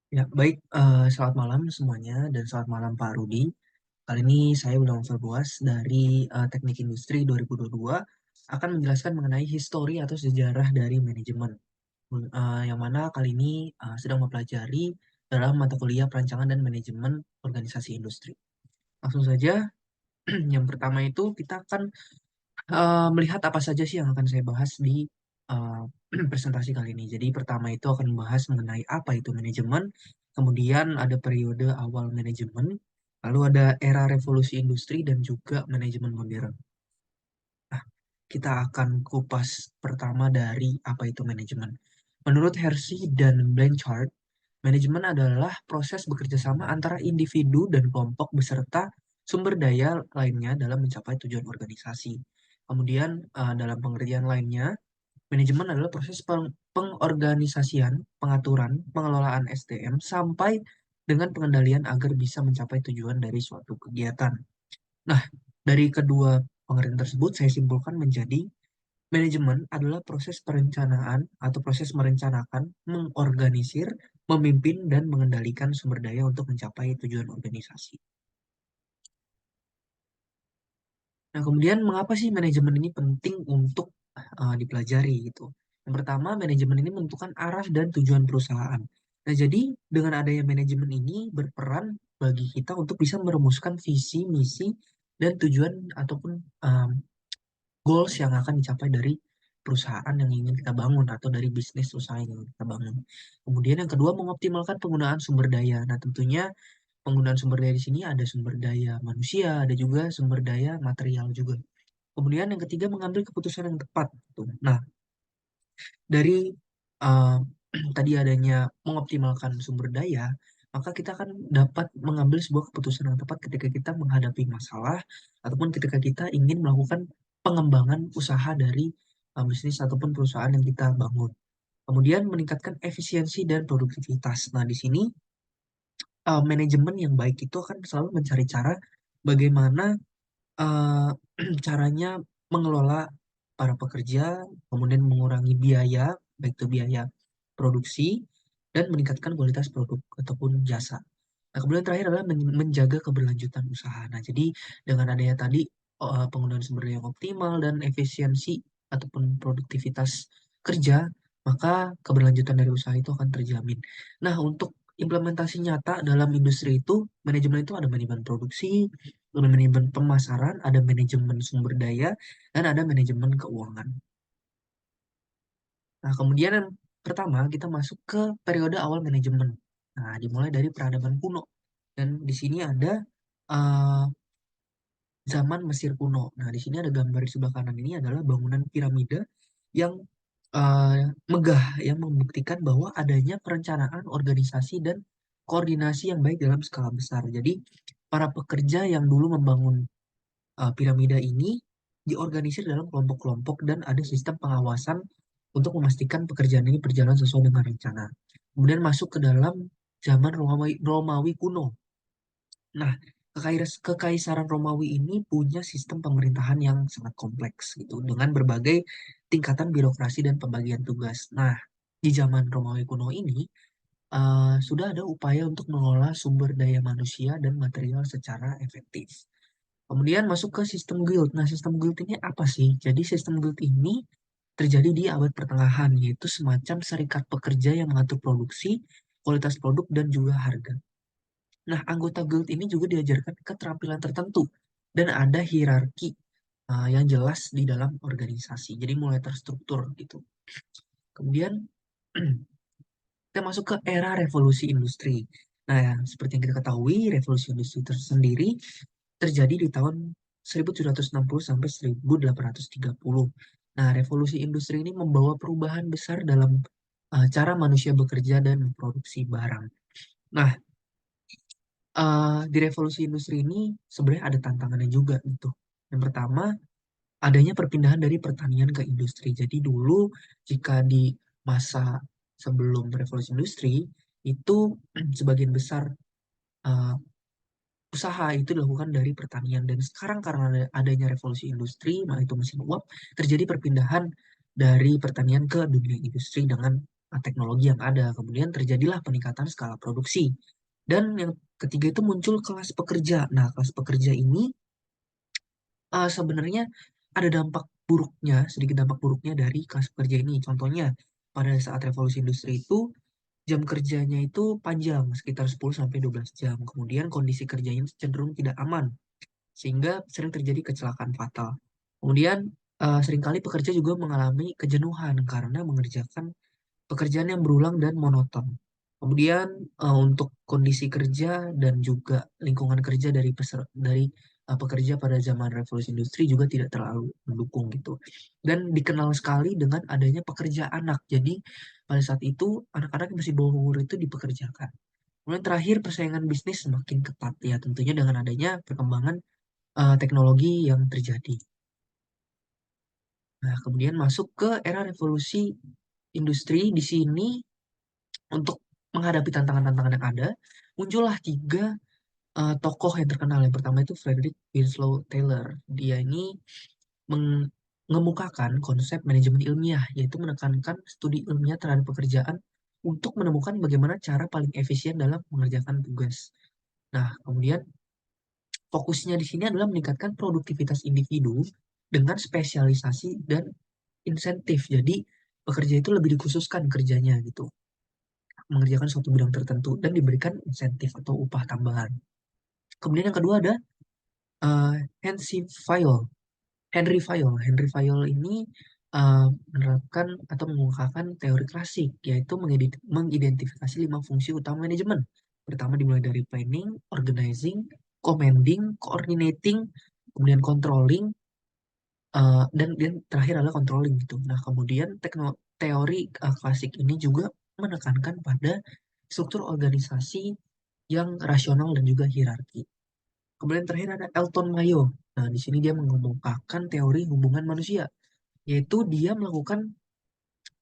Ya, baik. Selamat malam semuanya dan selamat malam Pak Rudi. Kali ini saya William Verbuas dari Teknik Industri 2022 akan menjelaskan mengenai histori atau sejarah dari manajemen. Yang mana kali ini sedang mempelajari dalam mata kuliah perancangan dan manajemen organisasi industri. Langsung saja, yang pertama itu kita akan melihat apa saja sih yang akan saya bahas di uh, presentasi kali ini. Jadi pertama itu akan membahas mengenai apa itu manajemen, kemudian ada periode awal manajemen, lalu ada era revolusi industri dan juga manajemen modern. Nah, kita akan kupas pertama dari apa itu manajemen. Menurut Hersey dan Blanchard, manajemen adalah proses bekerja sama antara individu dan kelompok beserta sumber daya lainnya dalam mencapai tujuan organisasi. Kemudian, dalam pengertian lainnya, manajemen adalah proses pengorganisasian, pengaturan, pengelolaan SDM sampai dengan pengendalian agar bisa mencapai tujuan dari suatu kegiatan. Nah, dari kedua pengertian tersebut saya simpulkan menjadi manajemen adalah proses perencanaan atau proses merencanakan, mengorganisir, memimpin, dan mengendalikan sumber daya untuk mencapai tujuan organisasi. Nah, kemudian mengapa sih manajemen ini penting untuk dipelajari gitu? Yang pertama, manajemen ini menentukan arah dan tujuan perusahaan. Nah, jadi dengan adanya manajemen ini berperan bagi kita untuk bisa merumuskan visi, misi, dan tujuan ataupun um, goals yang akan dicapai dari perusahaan yang ingin kita bangun atau dari bisnis usaha yang ingin kita bangun. Kemudian yang kedua, mengoptimalkan penggunaan sumber daya. Nah, tentunya penggunaan sumber daya di sini ada sumber daya manusia, ada juga sumber daya material juga. Kemudian yang ketiga, mengambil keputusan yang tepat, gitu. Nah, dari uh, tadi adanya mengoptimalkan sumber daya, maka kita akan dapat mengambil sebuah keputusan yang tepat ketika kita menghadapi masalah ataupun ketika kita ingin melakukan pengembangan usaha dari bisnis ataupun perusahaan yang kita bangun. Kemudian meningkatkan efisiensi dan produktivitas. Nah, di sini manajemen yang baik itu akan selalu mencari cara bagaimana eh, caranya mengelola para pekerja, kemudian mengurangi biaya, baik itu biaya produksi, dan meningkatkan kualitas produk ataupun jasa. Nah, kemudian terakhir adalah menjaga keberlanjutan usaha. Nah, jadi dengan adanya tadi penggunaan sumber daya yang optimal dan efisiensi ataupun produktivitas kerja, maka keberlanjutan dari usaha itu akan terjamin. Nah, untuk implementasi nyata dalam industri itu, manajemen itu ada manajemen produksi, ada manajemen pemasaran, ada manajemen sumber daya, dan ada manajemen keuangan. Nah, kemudian yang pertama kita masuk ke periode awal manajemen. Nah, dimulai dari peradaban kuno. Dan di sini ada eh, zaman Mesir kuno. Nah, di sini ada gambar di sebelah kanan ini adalah bangunan piramida yang megah, yang membuktikan bahwa adanya perencanaan, organisasi, dan koordinasi yang baik dalam skala besar. Jadi, para pekerja yang dulu membangun piramida ini diorganisir dalam kelompok-kelompok dan ada sistem pengawasan untuk memastikan pekerjaan ini berjalan sesuai dengan rencana. Kemudian masuk ke dalam zaman Romawi kuno. Nah, Kekaisaran Romawi ini punya sistem pemerintahan yang sangat kompleks gitu dengan berbagai tingkatan birokrasi dan pembagian tugas. Nah, di zaman Romawi kuno ini sudah ada upaya untuk mengolah sumber daya manusia dan material secara efektif. Kemudian masuk ke sistem guild. Nah, sistem guild ini apa sih? Jadi sistem guild ini terjadi di abad pertengahan, yaitu semacam serikat pekerja yang mengatur produksi, kualitas produk, dan juga harga. Nah, anggota guild ini juga diajarkan keterampilan tertentu dan ada hierarki yang jelas di dalam organisasi. Jadi mulai terstruktur gitu. Kemudian kita masuk ke era revolusi industri. Nah, ya, seperti yang kita ketahui, revolusi industri tersendiri terjadi di tahun 1760 sampai 1830. Nah, revolusi industri ini membawa perubahan besar dalam cara manusia bekerja dan memproduksi barang. Nah, di revolusi industri ini sebenarnya ada tantangannya juga gitu. Yang pertama, adanya perpindahan dari pertanian ke industri. Jadi dulu jika di masa sebelum revolusi industri itu sebagian besar uh, usaha itu dilakukan dari pertanian dan sekarang karena adanya revolusi industri, nah itu mesin uap, terjadi perpindahan dari pertanian ke dunia industri dengan teknologi yang ada. Kemudian terjadilah peningkatan skala produksi. Dan yang ketiga itu muncul kelas pekerja. Nah, kelas pekerja ini sebenarnya ada dampak buruknya, sedikit dampak buruknya dari kelas pekerja ini. Contohnya, pada saat revolusi industri itu, jam kerjanya itu panjang, sekitar 10 sampai 12 jam. Kemudian kondisi kerjanya cenderung tidak aman, sehingga sering terjadi kecelakaan fatal. Kemudian, seringkali pekerja juga mengalami kejenuhan karena mengerjakan pekerjaan yang berulang dan monoton. Kemudian untuk kondisi kerja dan juga lingkungan kerja dari pekerja pada zaman revolusi industri juga tidak terlalu mendukung gitu. Dan dikenal sekali dengan adanya pekerja anak. Jadi pada saat itu anak-anak yang masih bawah umur itu dipekerjakan. Kemudian terakhir persaingan bisnis semakin ketat ya tentunya dengan adanya perkembangan teknologi yang terjadi. Nah, kemudian masuk ke era revolusi industri. Di sini untuk menghadapi tantangan-tantangan yang ada, muncullah tiga tokoh yang terkenal. Yang pertama itu Frederick Winslow Taylor. Dia ini mengemukakan konsep manajemen ilmiah, yaitu menekankan studi ilmiah terhadap pekerjaan untuk menemukan bagaimana cara paling efisien dalam mengerjakan tugas. Nah, kemudian fokusnya di sini adalah meningkatkan produktivitas individu dengan spesialisasi dan insentif. Jadi, pekerja itu lebih dikhususkan kerjanya gitu, mengerjakan suatu bidang tertentu dan diberikan insentif atau upah tambahan. Kemudian yang kedua ada uh, Henry Fayol. Henry Fayol ini menerapkan atau mengungkapkan teori klasik, yaitu mengidentifikasi 5 fungsi utama manajemen. Pertama dimulai dari planning, organizing, commanding, coordinating, kemudian controlling, dan terakhir adalah controlling gitu. Nah, kemudian teori klasik ini juga menekankan pada struktur organisasi yang rasional dan juga hierarki. Kemudian terakhir ada Elton Mayo. Nah, di sini dia mengemukakan teori hubungan manusia, yaitu dia melakukan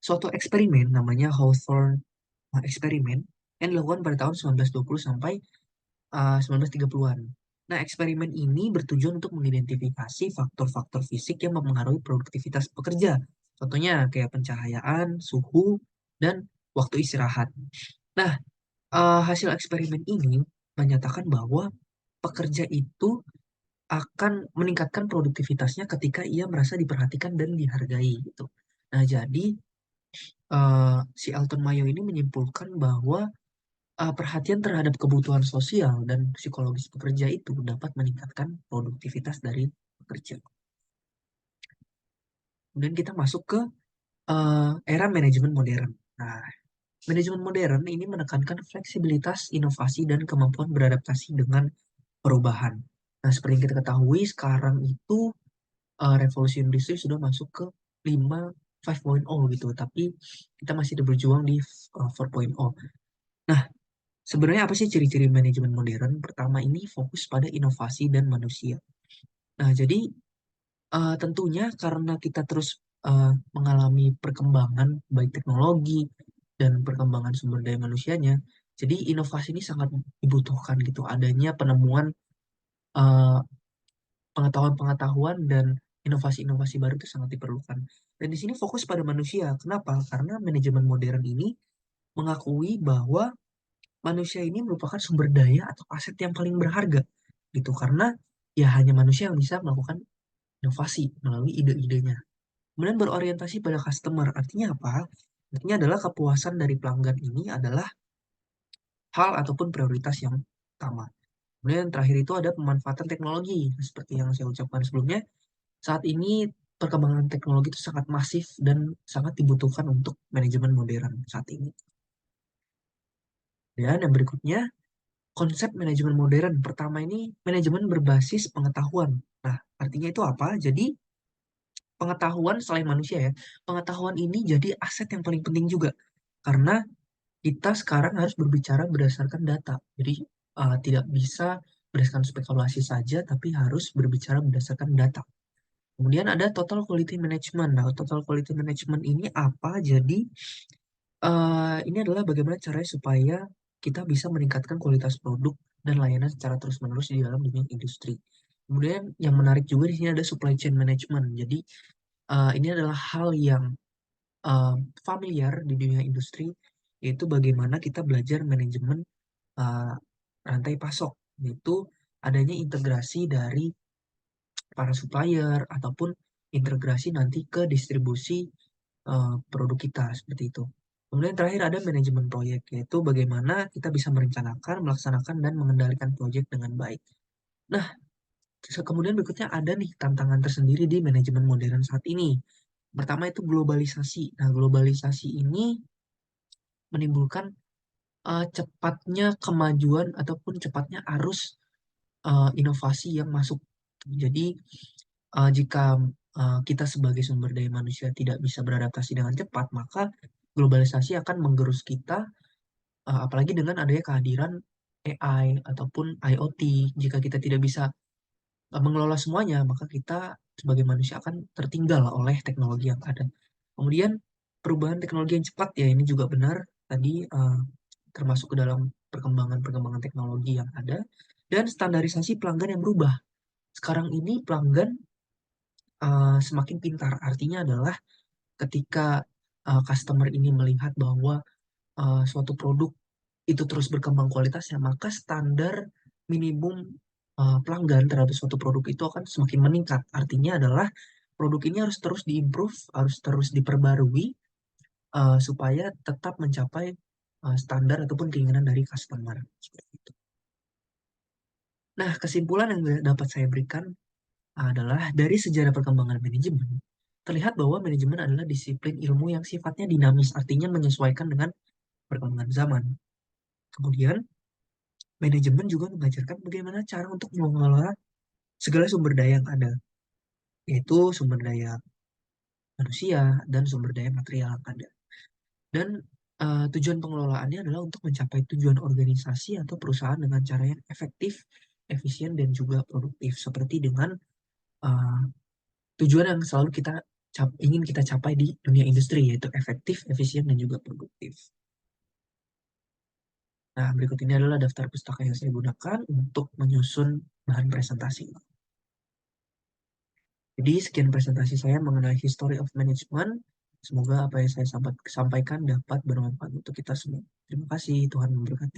suatu eksperimen namanya Hawthorne eksperimen yang dilakukan pada tahun 1920 sampai 1930-an. Nah, eksperimen ini bertujuan untuk mengidentifikasi faktor-faktor fisik yang mempengaruhi produktivitas pekerja. Contohnya kayak pencahayaan, suhu, dan waktu istirahat. Nah, hasil eksperimen ini menyatakan bahwa pekerja itu akan meningkatkan produktivitasnya ketika ia merasa diperhatikan dan dihargai gitu. Nah, jadi si Elton Mayo ini menyimpulkan bahwa perhatian terhadap kebutuhan sosial dan psikologis pekerja itu dapat meningkatkan produktivitas dari pekerja. Kemudian kita masuk ke era manajemen modern. Nah, manajemen modern ini menekankan fleksibilitas, inovasi, dan kemampuan beradaptasi dengan perubahan. Nah, seperti yang kita ketahui, sekarang itu revolusi industri sudah masuk ke 5 5.0 gitu, tapi kita masih berjuang di 4.0. Nah, sebenarnya apa sih ciri-ciri manajemen modern? Pertama ini fokus pada inovasi dan manusia. Nah, jadi tentunya karena kita terus mengalami perkembangan baik teknologi dan perkembangan sumber daya manusianya, jadi inovasi ini sangat dibutuhkan gitu. Adanya penemuan eh, pengetahuan-pengetahuan dan inovasi-inovasi baru itu sangat diperlukan. Dan di sini fokus pada manusia. Kenapa? Karena manajemen modern ini mengakui bahwa manusia ini merupakan sumber daya atau aset yang paling berharga gitu. Karena ya hanya manusia yang bisa melakukan inovasi melalui ide-idenya. Kemudian berorientasi pada customer. Artinya apa? Artinya adalah kepuasan dari pelanggan ini adalah hal ataupun prioritas yang utama. Kemudian yang terakhir itu ada pemanfaatan teknologi. Seperti yang saya ucapkan sebelumnya, saat ini perkembangan teknologi itu sangat masif dan sangat dibutuhkan untuk manajemen modern saat ini. Dan yang berikutnya, konsep manajemen modern. Pertama ini, manajemen berbasis pengetahuan. Nah, artinya itu apa? Jadi, pengetahuan selain manusia ya, pengetahuan ini jadi aset yang paling penting juga. Karena kita sekarang harus berbicara berdasarkan data. Jadi, tidak bisa berdasarkan spekulasi saja, tapi harus berbicara berdasarkan data. Kemudian ada total quality management. Nah, total quality management ini apa? Jadi, ini adalah bagaimana caranya supaya kita bisa meningkatkan kualitas produk dan layanan secara terus-menerus di dalam dunia industri. Kemudian yang menarik juga di sini ada supply chain management. Jadi, ini adalah hal yang eh, familiar di dunia industri, yaitu bagaimana kita belajar manajemen eh, rantai pasok, yaitu adanya integrasi dari para supplier ataupun integrasi nanti ke distribusi produk kita seperti itu. Kemudian terakhir ada manajemen proyek, yaitu bagaimana kita bisa merencanakan, melaksanakan, dan mengendalikan proyek dengan baik. Nah, kemudian berikutnya ada nih tantangan tersendiri di manajemen modern saat ini. Pertama itu globalisasi. Nah, globalisasi ini menimbulkan cepatnya kemajuan ataupun cepatnya arus inovasi yang masuk. Jadi, jika kita sebagai sumber daya manusia tidak bisa beradaptasi dengan cepat, maka globalisasi akan menggerus kita, apalagi dengan adanya kehadiran AI ataupun IoT. Jika kita tidak bisa mengelola semuanya, maka kita sebagai manusia akan tertinggal oleh teknologi yang ada. Kemudian perubahan teknologi yang cepat ya ini juga benar tadi, termasuk ke dalam perkembangan-perkembangan teknologi yang ada dan standarisasi pelanggan yang berubah. Sekarang ini pelanggan semakin pintar. Artinya adalah ketika customer ini melihat bahwa suatu produk itu terus berkembang kualitasnya, maka standar minimum pelanggan terhadap suatu produk itu akan semakin meningkat. Artinya adalah produk ini harus terus diimprove, harus terus diperbarui supaya tetap mencapai standar ataupun keinginan dari customer. Seperti itu. Nah, kesimpulan yang dapat saya berikan adalah dari sejarah perkembangan manajemen, terlihat bahwa manajemen adalah disiplin ilmu yang sifatnya dinamis, artinya menyesuaikan dengan perkembangan zaman. Kemudian, manajemen juga mengajarkan bagaimana cara untuk mengelola segala sumber daya yang ada, yaitu sumber daya manusia dan sumber daya material yang ada. Dan tujuan pengelolaannya adalah untuk mencapai tujuan organisasi atau perusahaan dengan cara yang efektif, efisien, dan juga produktif. Seperti dengan uh, tujuan yang selalu kita ingin kita capai di dunia industri, yaitu efektif, efisien, dan juga produktif. Nah, berikut ini adalah daftar pustaka yang saya gunakan untuk menyusun bahan presentasi. Jadi, sekian presentasi saya mengenai History of Management. Semoga apa yang saya sampaikan dapat bermanfaat untuk kita semua. Terima kasih, Tuhan memberkati.